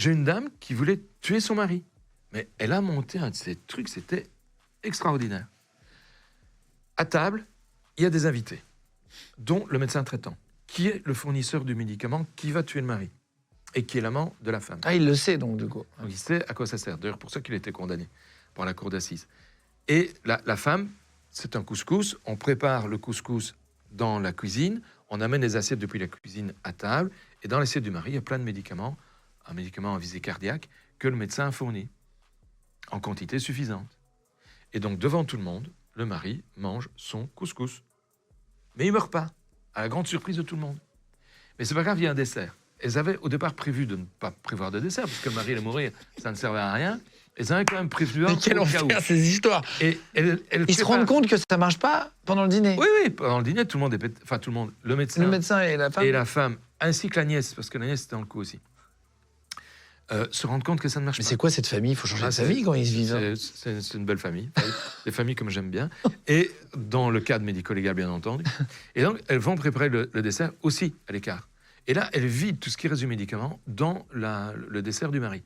j'ai une dame qui voulait tuer son mari. Mais elle a monté un de ces trucs, c'était extraordinaire. À table, il y a des invités, dont le médecin traitant, qui est le fournisseur du médicament qui va tuer le mari et qui est l'amant de la femme. Ah, il le sait donc, du coup. Donc, il sait à quoi ça sert. D'ailleurs, pour ça qu'il a été condamné par la cour d'assises. Et la femme, c'est un couscous. On prépare le couscous dans la cuisine. On amène les assiettes depuis la cuisine à table. Et dans l'assiette du mari, il y a plein de médicaments, un médicament à visée cardiaque, que le médecin a fourni en quantité suffisante. Et donc, devant tout le monde, le mari mange son couscous. Mais il ne meurt pas, à la grande surprise de tout le monde. Mais c'est pas grave, il y a un dessert. Elles avaient au départ prévu de ne pas prévoir de dessert, parce que le mari allait mourir, ça ne servait à rien. Elles avaient quand même prévu un. Mais quel enfer, ces histoires. Et ils se rendent compte que ça ne marche pas pendant le dîner. Oui, pendant le dîner, tout le monde est... Enfin, tout le monde, le médecin et la femme. Et la femme, ainsi que la nièce, parce que la nièce était dans le coup aussi, se rendent compte que ça ne marche pas. Mais c'est quoi cette famille? Il faut changer de famille quand ils se visent. C'est une belle famille, des familles comme j'aime bien, et dans le cadre médico-légal, bien entendu. Et donc, elles vont préparer le dessert aussi à l'écart. Et là, elles vident tout ce qui reste du médicament dans le dessert du mari.